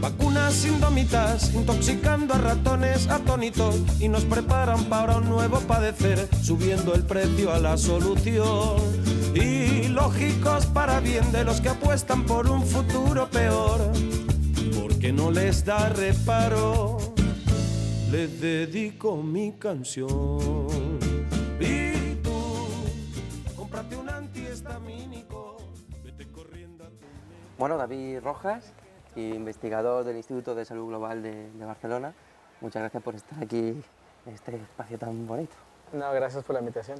Vacunas indómitas, intoxicando a ratones atónitos y nos preparan para un nuevo padecer, subiendo el precio a la solución. Y lógicos para bien de los que apuestan por un futuro peor, porque no les da reparo. Les dedico mi canción. Y tú, cómprate un antihistamínico, vete corriendo a tu... Bueno, David Rojas, investigador del Instituto de Salud Global de Barcelona. Muchas gracias por estar aquí en este espacio tan bonito. No, gracias por la invitación.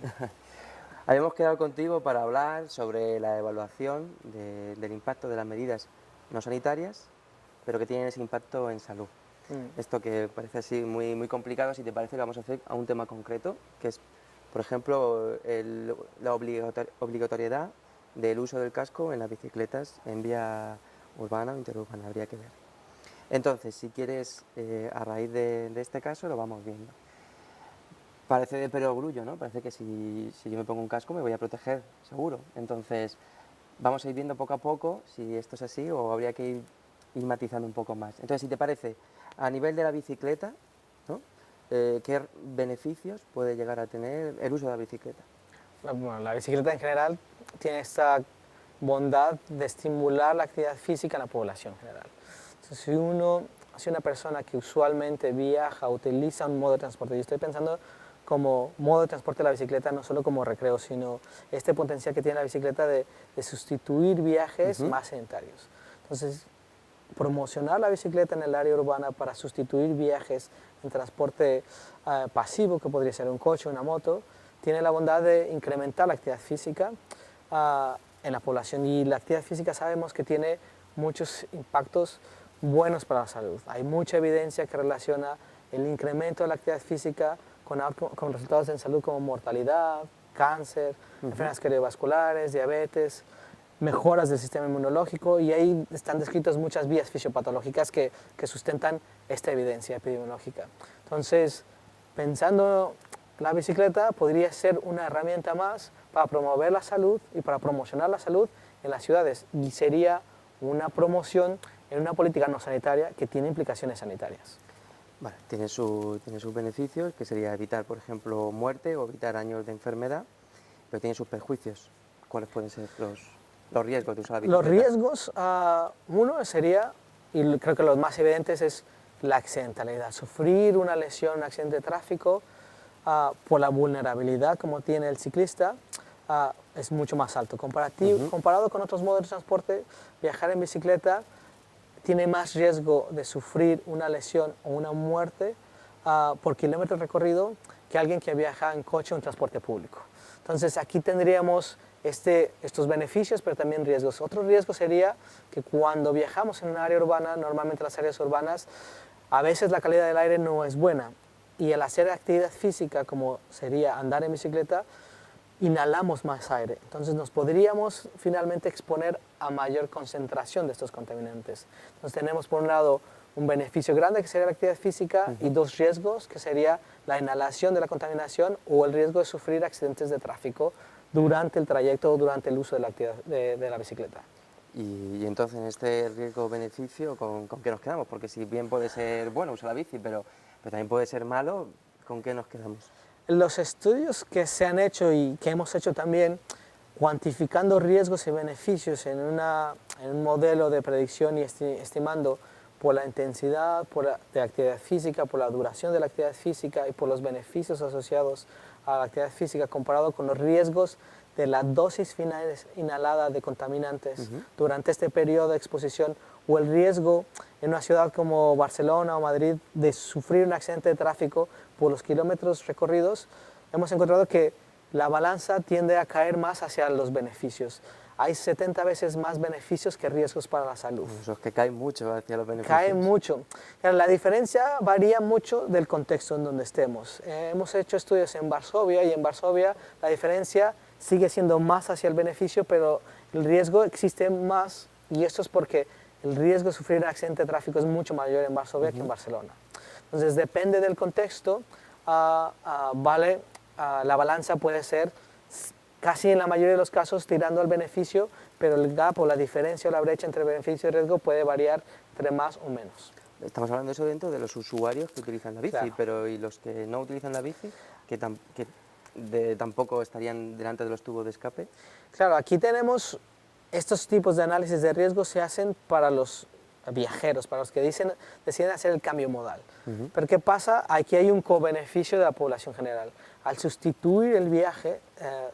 Habíamos quedado contigo para hablar sobre la evaluación del impacto de las medidas no sanitarias, pero que tienen ese impacto en salud. Esto que parece así muy complicado, si te parece, lo vamos a hacer a un tema concreto, que es, por ejemplo, la obligatoriedad del uso del casco en las bicicletas en vía urbana o interurbana, habría que ver. Entonces, si quieres, a raíz de este caso lo vamos viendo. Parece de perogrullo, ¿no? Parece que si yo me pongo un casco me voy a proteger, seguro. Entonces, vamos a ir viendo poco a poco si esto es así o habría que ir matizando un poco más. Entonces, si te parece, a nivel de la bicicleta, ¿no? ¿Qué beneficios puede llegar a tener el uso de la bicicleta? Bueno, la bicicleta en general tiene esta bondad de estimular la actividad física en la población en general. Entonces, si una persona que usualmente viaja, utiliza un modo de transporte, yo estoy pensando como modo de transporte de la bicicleta, no solo como recreo, sino este potencial que tiene la bicicleta de sustituir viajes más sedentarios. Entonces, promocionar la bicicleta en el área urbana para sustituir viajes en transporte pasivo, que podría ser un coche o una moto, tiene la bondad de incrementar la actividad física en la población. Y la actividad física sabemos que tiene muchos impactos buenos para la salud. Hay mucha evidencia que relaciona el incremento de la actividad física con resultados en salud como mortalidad, cáncer, enfermedades cardiovasculares, diabetes, mejoras del sistema inmunológico, y ahí están descritas muchas vías fisiopatológicas que sustentan esta evidencia epidemiológica. Entonces, pensando la bicicleta podría ser una herramienta más para promover la salud y para promocionar la salud en las ciudades, y sería una promoción en una política no sanitaria que tiene implicaciones sanitarias. Vale, tiene sus beneficios, que sería evitar, por ejemplo, muerte o evitar años de enfermedad, pero tiene sus perjuicios. ¿Cuáles pueden ser los riesgos de usar la bicicleta? Los riesgos, uno sería, y creo que los más evidentes, es la accidentalidad. Sufrir una lesión, un accidente de tráfico, por la vulnerabilidad como tiene el ciclista, es mucho más alto. Comparado con otros modos de transporte, viajar en bicicleta tiene más riesgo de sufrir una lesión o una muerte por kilómetro recorrido que alguien que viaja en coche o en transporte público. Entonces, aquí tendríamos estos beneficios, pero también riesgos. Otro riesgo sería que cuando viajamos en un área urbana, normalmente las áreas urbanas, a veces la calidad del aire no es buena, y al hacer actividad física, como sería andar en bicicleta, inhalamos más aire. Entonces nos podríamos finalmente exponer a mayor concentración de estos contaminantes. Entonces tenemos por un lado un beneficio grande, que sería la actividad física, y dos riesgos, que sería la inhalación de la contaminación o el riesgo de sufrir accidentes de tráfico durante el trayecto o durante el uso de la actividad de la bicicleta. Y entonces, en este riesgo-beneficio, ¿con qué nos quedamos? Porque si bien puede ser bueno usar la bici, pero también puede ser malo, ¿con qué nos quedamos? Los estudios que se han hecho y que hemos hecho también, cuantificando riesgos y beneficios en un modelo de predicción y estimando por la intensidad de actividad física, por la duración de la actividad física y por los beneficios asociados a la actividad física comparado con los riesgos de la dosis final inhalada de contaminantes durante este periodo de exposición, o el riesgo en una ciudad como Barcelona o Madrid de sufrir un accidente de tráfico por los kilómetros recorridos, hemos encontrado que la balanza tiende a caer más hacia los beneficios. Hay 70 veces más beneficios que riesgos para la salud. Eso es que cae mucho hacia los beneficios. Cae mucho. La diferencia varía mucho del contexto en donde estemos. Hemos hecho estudios en Varsovia, y en Varsovia la diferencia sigue siendo más hacia el beneficio, pero el riesgo existe más, y esto es porque el riesgo de sufrir un accidente de tráfico es mucho mayor en Varsovia que en Barcelona. Entonces, depende del contexto, la balanza puede ser casi en la mayoría de los casos tirando al beneficio, pero el gap o la diferencia o la brecha entre beneficio y riesgo puede variar entre más o menos. Estamos hablando de eso dentro de los usuarios que utilizan la bici, Claro. pero ¿y los que no utilizan la bici? Que tampoco estarían delante de los tubos de escape. Claro, aquí tenemos estos tipos de análisis de riesgo se hacen para los viajeros, para los que deciden hacer el cambio modal. Pero ¿qué pasa? Aquí hay un cobeneficio de la población general. Al sustituir el viaje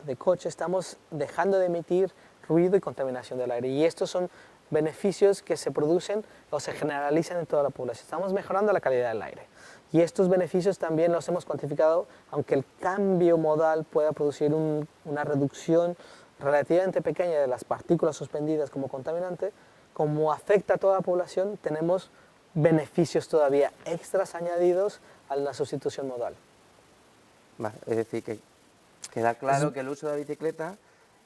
de coche, estamos dejando de emitir ruido y contaminación del aire. Y estos son beneficios que se producen o se generalizan en toda la población. Estamos mejorando la calidad del aire. Y estos beneficios también los hemos cuantificado, aunque el cambio modal pueda producir una reducción relativamente pequeña de las partículas suspendidas como contaminante, como afecta a toda la población, tenemos beneficios todavía extras añadidos a la sustitución modal. Vale, es decir, que queda claro que el uso de la bicicleta,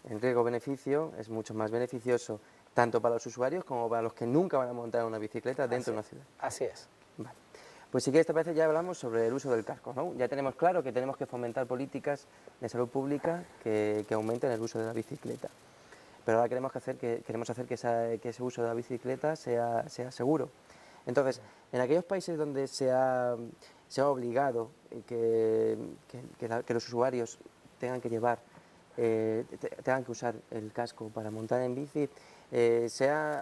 en riesgo-beneficio, es mucho más beneficioso tanto para los usuarios como para los que nunca van a montar una bicicleta dentro de una ciudad. Así es. Vale. Pues si quieres, te parece, ya hablamos sobre el uso del casco, ¿no? Ya tenemos claro que tenemos que fomentar políticas de salud pública que aumenten el uso de la bicicleta. Pero ahora queremos hacer que ese uso de la bicicleta sea seguro. Entonces, en aquellos países donde se ha obligado que los usuarios tengan que usar el casco para montar en bici,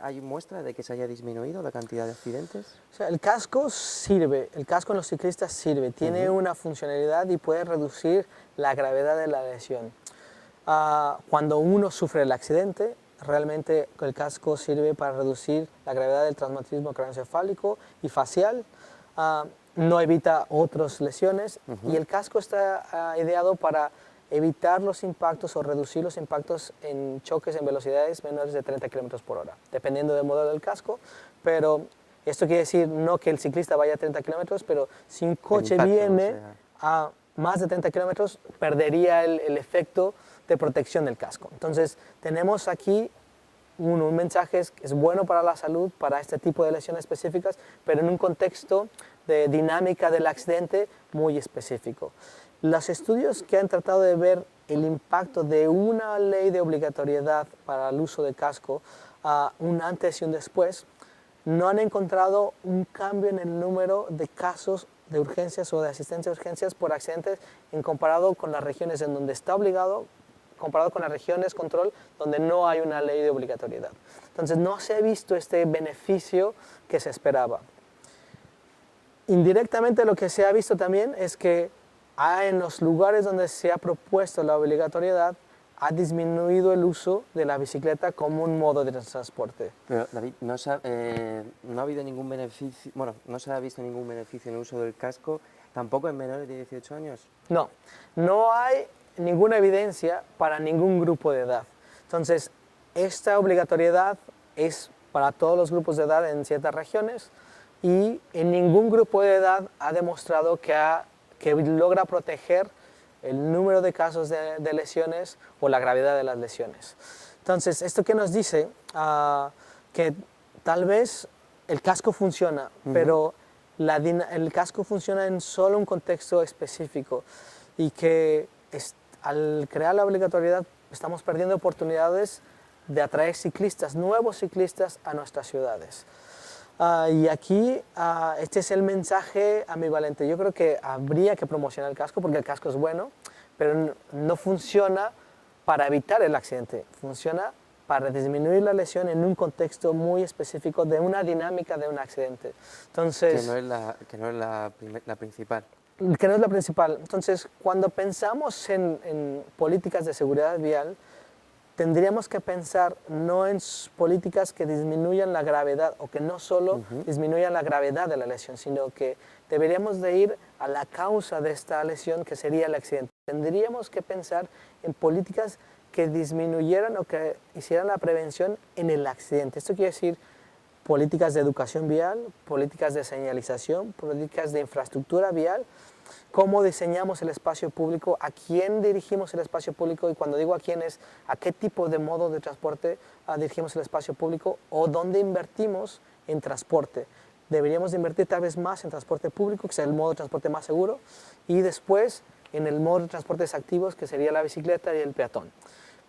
¿hay muestra de que se haya disminuido la cantidad de accidentes? O sea, el casco sirve, el casco en los ciclistas sirve, tiene una funcionalidad y puede reducir la gravedad de la lesión. Cuando uno sufre el accidente, realmente el casco sirve para reducir la gravedad del traumatismo craneoencefálico y facial, no evita otras lesiones y el casco está ideado para evitar los impactos o reducir los impactos en choques en velocidades menores de 30 km por hora, dependiendo del modelo del casco, pero esto quiere decir no que el ciclista vaya a 30 km, pero si un coche viene a más de 30 km, perdería el efecto de protección del casco. Entonces, tenemos aquí un mensaje que es bueno para la salud, para este tipo de lesiones específicas, pero en un contexto de dinámica del accidente muy específico. Los estudios que han tratado de ver el impacto de una ley de obligatoriedad para el uso de casco, un antes y un después, no han encontrado un cambio en el número de casos de urgencias o de asistencia a urgencias por accidentes en comparado con las regiones en donde está obligado, comparado con las regiones control donde no hay una ley de obligatoriedad. Entonces no se ha visto este beneficio que se esperaba. Indirectamente lo que se ha visto también es que en los lugares donde se ha propuesto la obligatoriedad ha disminuido el uso de la bicicleta como un modo de transporte. Pero David, no ha habido ningún beneficio, bueno, no se ha visto ningún beneficio en el uso del casco, tampoco en menores de 18 años. No hay ninguna evidencia para ningún grupo de edad. Entonces, esta obligatoriedad es para todos los grupos de edad en ciertas regiones y en ningún grupo de edad ha demostrado que logra proteger el número de casos de lesiones o la gravedad de las lesiones. Entonces, ¿esto qué nos dice? Que tal vez el casco funciona, pero el casco funciona en solo un contexto específico y que al crear la obligatoriedad estamos perdiendo oportunidades de atraer ciclistas, nuevos ciclistas a nuestras ciudades. Y aquí este es el mensaje ambivalente. Yo creo que habría que promocionar el casco porque el casco es bueno, pero no funciona para evitar el accidente, funciona para disminuir la lesión en un contexto muy específico de una dinámica de un accidente. Entonces, que no es la principal. Que no es la principal. Entonces, cuando pensamos en políticas de seguridad vial, tendríamos que pensar no en políticas que disminuyan la gravedad o que no solo disminuyan la gravedad de la lesión, sino que deberíamos de ir a la causa de esta lesión, que sería el accidente. Tendríamos que pensar en políticas que disminuyeran o que hicieran la prevención en el accidente. Esto quiere decir políticas de educación vial, políticas de señalización, políticas de infraestructura vial, cómo diseñamos el espacio público, a quién dirigimos el espacio público, y cuando digo a quién es a qué tipo de modo de transporte dirigimos el espacio público o dónde invertimos en transporte. Deberíamos de invertir tal vez más en transporte público, que sea el modo de transporte más seguro, y después en el modo de transportes activos, que sería la bicicleta y el peatón,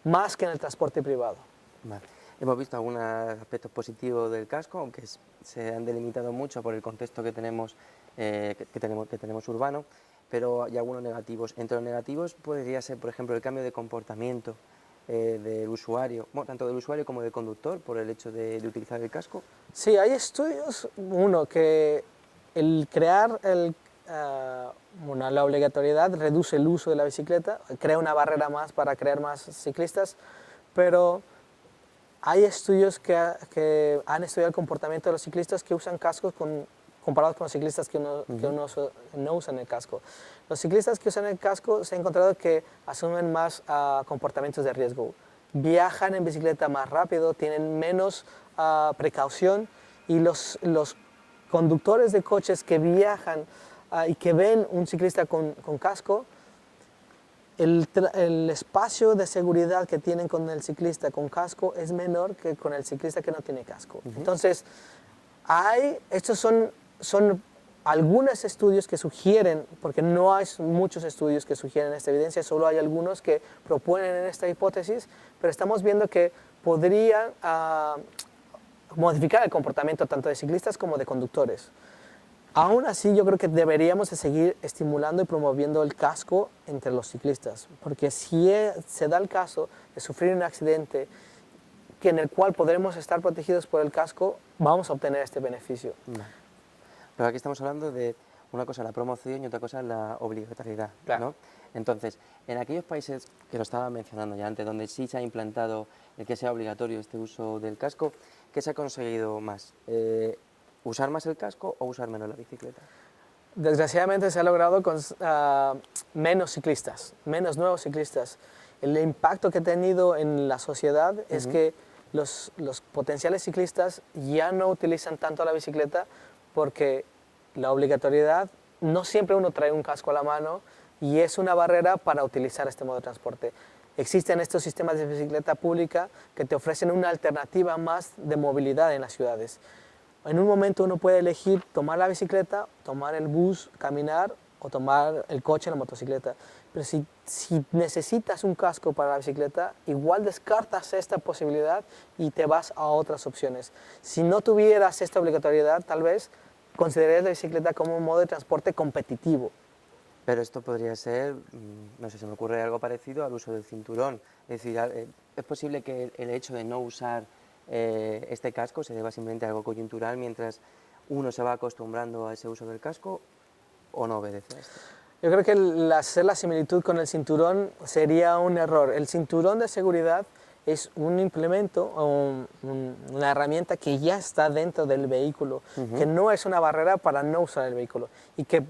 más que en el transporte privado. Vale. Hemos visto algunos aspectos positivos del casco, aunque se han delimitado mucho por el contexto que tenemos, que tenemos urbano, pero hay algunos negativos. Entre los negativos podría ser, por ejemplo, el cambio de comportamiento del usuario, bueno, tanto del usuario como del conductor, por el hecho de utilizar el casco. Sí, hay estudios, uno, que el crear la obligatoriedad reduce el uso de la bicicleta, crea una barrera más para crear más ciclistas, pero hay estudios que han estudiado el comportamiento de los ciclistas que usan cascos comparados con los ciclistas que no usan el casco. Los ciclistas que usan el casco se ha encontrado que asumen más comportamientos de riesgo. Viajan en bicicleta más rápido, tienen menos precaución, y los conductores de coches que viajan y que ven un ciclista con casco, el espacio de seguridad que tienen con el ciclista con casco es menor que con el ciclista que no tiene casco. Entonces, estos son algunos estudios que sugieren, porque no hay muchos estudios que sugieren esta evidencia, solo hay algunos que proponen en esta hipótesis, pero estamos viendo que podría modificar el comportamiento tanto de ciclistas como de conductores. Aún así, yo creo que deberíamos de seguir estimulando y promoviendo el casco entre los ciclistas, porque si se da el caso de sufrir un accidente en el cual podremos estar protegidos por el casco, vamos a obtener este beneficio. Pero aquí estamos hablando de una cosa la promoción y otra cosa la obligatoriedad, claro, ¿no? Entonces, en aquellos países que lo estaba mencionando ya antes, donde sí se ha implantado el que sea obligatorio este uso del casco, ¿qué se ha conseguido más? ¿Usar más el casco o usar menos la bicicleta? Desgraciadamente se ha logrado con menos ciclistas, menos nuevos ciclistas. El impacto que ha tenido en la sociedad es que los potenciales ciclistas ya no utilizan tanto la bicicleta porque la obligatoriedad, no siempre uno trae un casco a la mano y es una barrera para utilizar este modo de transporte. Existen estos sistemas de bicicleta pública que te ofrecen una alternativa más de movilidad en las ciudades. En un momento uno puede elegir tomar la bicicleta, tomar el bus, caminar o tomar el coche, la motocicleta. Pero si necesitas un casco para la bicicleta, igual descartas esta posibilidad y te vas a otras opciones. Si no tuvieras esta obligatoriedad, tal vez considerarías la bicicleta como un modo de transporte competitivo. Pero esto podría ser, no sé, se me ocurre algo parecido al uso del cinturón. Es decir, es posible que el hecho de no usar este casco se deba simplemente a algo coyuntural mientras uno se va acostumbrando a ese uso del casco, ¿o no obedece a esto? Yo creo que hacer la similitud con el cinturón sería un error. El cinturón de seguridad es un implemento o una herramienta que ya está dentro del vehículo, que no es una barrera para no usar el vehículo y que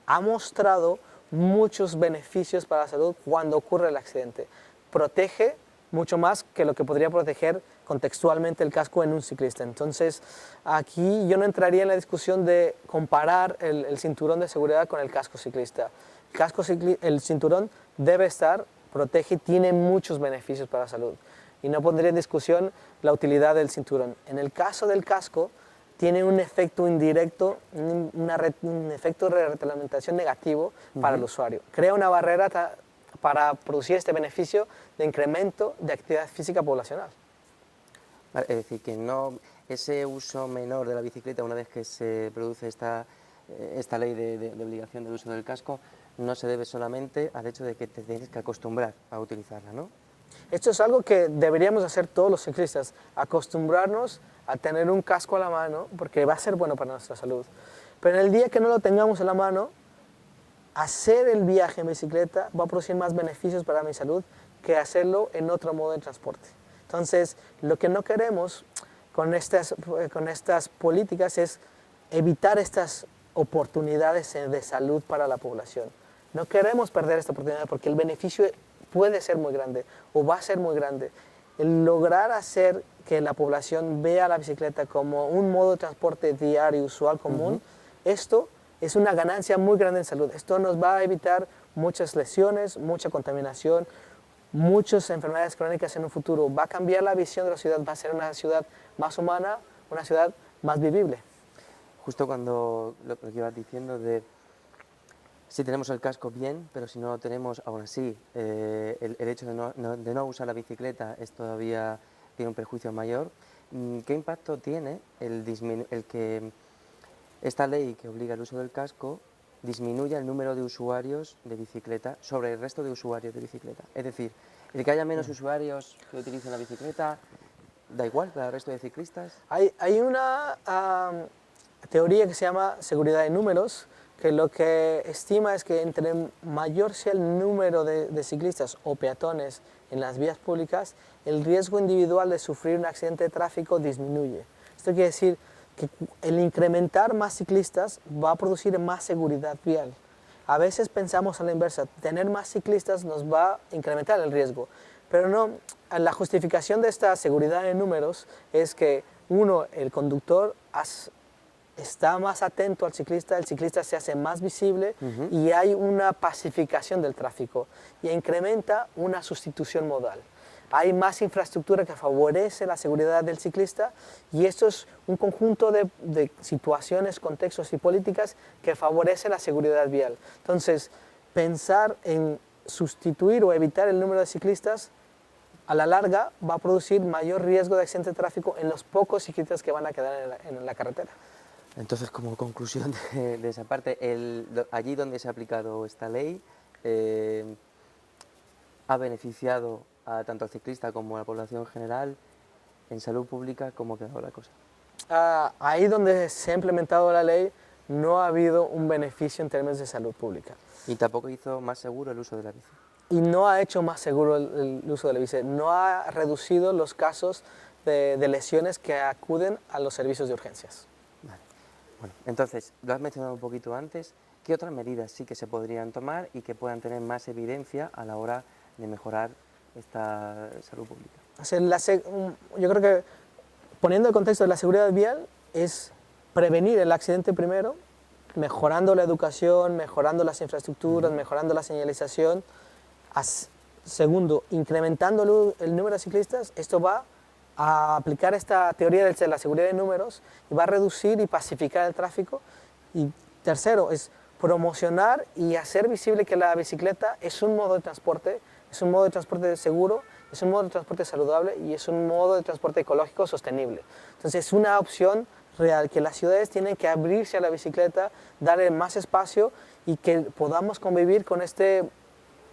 ha mostrado muchos beneficios para la salud cuando ocurre el accidente. Protege mucho más que lo que podría proteger contextualmente el casco en un ciclista. Entonces, aquí yo no entraría en la discusión de comparar el cinturón de seguridad con el casco ciclista. El cinturón debe estar, protege y tiene muchos beneficios para la salud. Y no pondría en discusión la utilidad del cinturón. En el caso del casco, tiene un efecto indirecto, un efecto de retroalimentación negativo para el usuario. Crea una barrera para producir este beneficio de incremento de actividad física poblacional. Es decir, que no, ese uso menor de la bicicleta, una vez que se produce esta ley de obligación del uso del casco, no se debe solamente al hecho de que te tienes que acostumbrar a utilizarla, ¿no? Esto es algo que deberíamos hacer todos los ciclistas, acostumbrarnos a tener un casco a la mano, porque va a ser bueno para nuestra salud. Pero en el día que no lo tengamos a la mano, hacer el viaje en bicicleta va a producir más beneficios para mi salud que hacerlo en otro modo de transporte. Entonces, lo que no queremos con estas políticas es evitar estas oportunidades de salud para la población. No queremos perder esta oportunidad porque el beneficio puede ser muy grande o va a ser muy grande. El lograr hacer que la población vea la bicicleta como un modo de transporte diario, usual, común, esto es una ganancia muy grande en salud. Esto nos va a evitar muchas lesiones, mucha contaminación, muchas enfermedades crónicas en un futuro. Va a cambiar la visión de la ciudad, va a ser una ciudad más humana, una ciudad más vivible. Justo cuando lo que ibas diciendo de si tenemos el casco bien, pero si no lo tenemos, aún así, el hecho de no usar la bicicleta es todavía tiene un perjuicio mayor. ¿Qué impacto tiene el que esta ley que obliga el uso del casco disminuya el número de usuarios de bicicleta sobre el resto de usuarios de bicicleta? Es decir, el que haya menos usuarios que utilicen la bicicleta, ¿da igual para el resto de ciclistas? Hay una teoría que se llama seguridad de números, que lo que estima es que entre mayor sea el número de ciclistas o peatones en las vías públicas, el riesgo individual de sufrir un accidente de tráfico disminuye. Esto quiere decir que el incrementar más ciclistas va a producir más seguridad vial. A veces pensamos a la inversa, tener más ciclistas nos va a incrementar el riesgo, pero no, la justificación de esta seguridad de números es que, uno, el conductor está más atento al ciclista, el ciclista se hace más visible y hay una pacificación del tráfico y incrementa una sustitución modal. Hay más infraestructura que favorece la seguridad del ciclista y esto es un conjunto de situaciones, contextos y políticas que favorece la seguridad vial. Entonces, pensar en sustituir o evitar el número de ciclistas a la larga va a producir mayor riesgo de accidente de tráfico en los pocos ciclistas que van a quedar en la carretera. Entonces, como conclusión de esa parte, allí donde se ha aplicado esta ley, ha beneficiado tanto al ciclista como a la población general. En salud pública, ¿cómo ha quedado la cosa? Ahí donde se ha implementado la ley no ha habido un beneficio en términos de salud pública. Y tampoco hizo más seguro el uso de la bici. Y no ha hecho más seguro el uso de la bici, no ha reducido los casos de lesiones que acuden a los servicios de urgencias. Vale. Bueno, entonces, lo has mencionado un poquito antes, ¿qué otras medidas sí que se podrían tomar y que puedan tener más evidencia a la hora de mejorar esta salud pública? Yo creo que, poniendo el contexto de la seguridad vial, es prevenir el accidente primero, mejorando la educación, mejorando las infraestructuras, mejorando la señalización. Segundo, incrementando el número de ciclistas, esto va a aplicar esta teoría de la seguridad de números y va a reducir y pacificar el tráfico. Y tercero, es promocionar y hacer visible que la bicicleta es un modo de transporte seguro, es un modo de transporte saludable y es un modo de transporte ecológico sostenible. Entonces es una opción real que las ciudades tienen que abrirse a la bicicleta, darle más espacio y que podamos convivir con este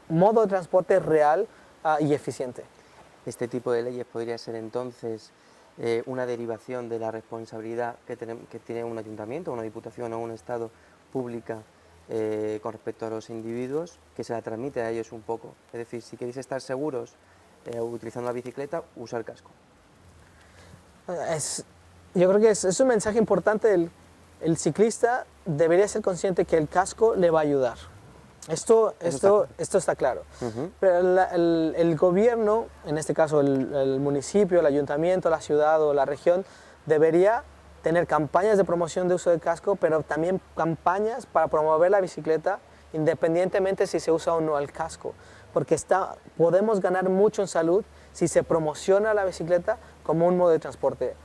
modo de transporte real y eficiente. Este tipo de leyes podría ser entonces una derivación de la responsabilidad que tiene un ayuntamiento, una diputación o un estado pública con respecto a los individuos, que se la transmite a ellos un poco. Es decir, si queréis estar seguros utilizando la bicicleta, usa el casco. Yo creo que es un mensaje importante. El ciclista debería ser consciente que el casco le va a ayudar. Esto está claro. Pero el gobierno, en este caso el municipio, el ayuntamiento, la ciudad o la región, debería tener campañas de promoción de uso del casco, pero también campañas para promover la bicicleta independientemente si se usa o no el casco, porque podemos ganar mucho en salud si se promociona la bicicleta como un modo de transporte,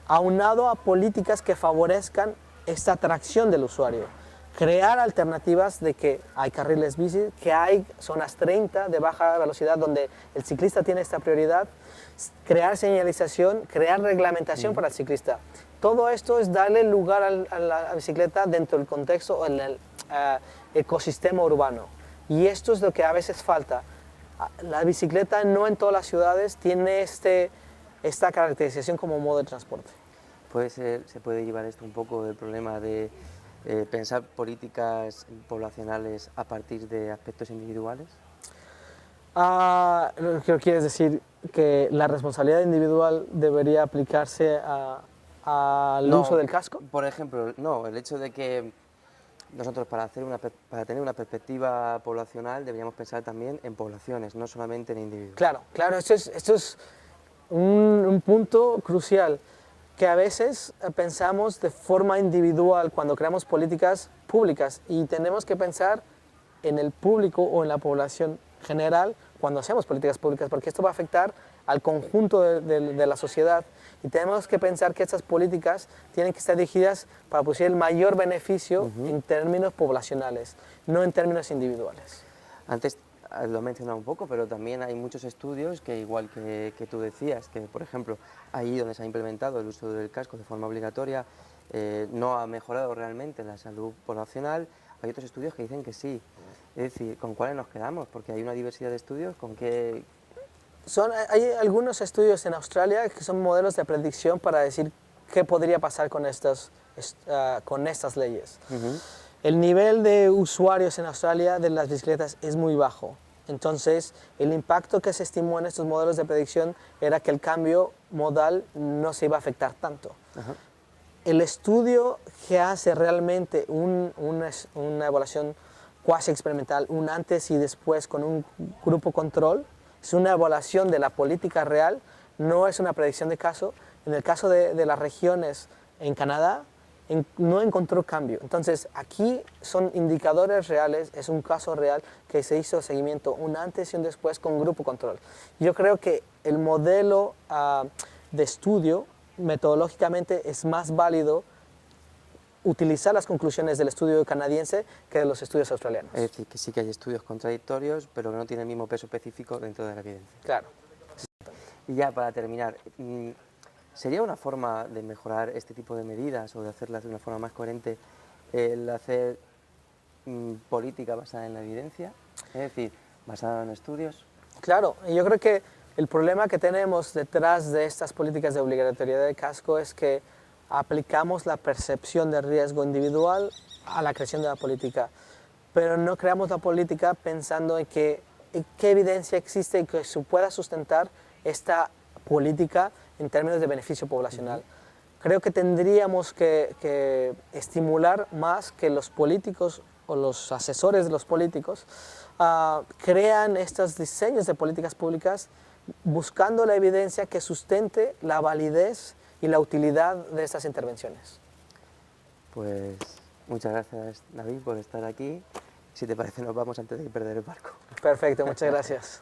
aunado a políticas que favorezcan esta atracción del usuario. Crear alternativas de que hay carriles bici, que hay zonas 30 de baja velocidad donde el ciclista tiene esta prioridad, crear señalización, crear reglamentación para el ciclista. Todo esto es darle lugar a la bicicleta dentro del contexto o en el ecosistema urbano. Y esto es lo que a veces falta. La bicicleta no en todas las ciudades tiene esta caracterización como modo de transporte. Se puede llevar esto un poco del problema de pensar políticas poblacionales a partir de aspectos individuales. Lo que quieres decir que la responsabilidad individual debería aplicarse al uso del casco. Por ejemplo, no, el hecho de que nosotros para tener una perspectiva poblacional deberíamos pensar también en poblaciones, no solamente en individuos. Claro, esto es un punto crucial, que a veces pensamos de forma individual cuando creamos políticas públicas y tenemos que pensar en el público o en la población general cuando hacemos políticas públicas, porque esto va a afectar al conjunto de la sociedad y tenemos que pensar que estas políticas tienen que estar dirigidas para producir el mayor beneficio en términos poblacionales, no en términos individuales. Antes lo he mencionado un poco, pero también hay muchos estudios que, igual que tú decías, que por ejemplo, ahí donde se ha implementado el uso del casco de forma obligatoria, no ha mejorado realmente la salud poblacional. Hay otros estudios que dicen que sí. Es decir, ¿con cuáles nos quedamos? Porque hay una diversidad de estudios. ¿Con qué? Hay algunos estudios en Australia que son modelos de predicción para decir qué podría pasar con estas leyes. El nivel de usuarios en Australia de las bicicletas es muy bajo. Entonces, el impacto que se estimó en estos modelos de predicción era que el cambio modal no se iba a afectar tanto. El estudio que hace realmente una evaluación cuasi experimental, un antes y después con un grupo control, es una evaluación de la política real, no es una predicción de caso. En el caso de las regiones en Canadá, no encontró cambio. Entonces, aquí son indicadores reales, es un caso real que se hizo seguimiento un antes y un después con grupo control. Yo creo que el modelo de estudio, metodológicamente, es más válido utilizar las conclusiones del estudio canadiense que de los estudios australianos. Es decir, que sí que hay estudios contradictorios, pero que no tienen el mismo peso específico dentro de la evidencia. Claro. Y ya para terminar, ¿sería una forma de mejorar este tipo de medidas o de hacerlas de una forma más coherente el hacer política basada en la evidencia? Es decir, basada en estudios. Claro, y yo creo que el problema que tenemos detrás de estas políticas de obligatoriedad de casco es que aplicamos la percepción de riesgo individual a la creación de la política, pero no creamos la política pensando en qué evidencia existe y que se pueda sustentar esta política en términos de beneficio poblacional. Creo que tendríamos que estimular más que los políticos o los asesores de los políticos crean estos diseños de políticas públicas buscando la evidencia que sustente la validez y la utilidad de estas intervenciones. Pues muchas gracias, David, por estar aquí. Si te parece, nos vamos antes de perder el barco. Perfecto, muchas gracias.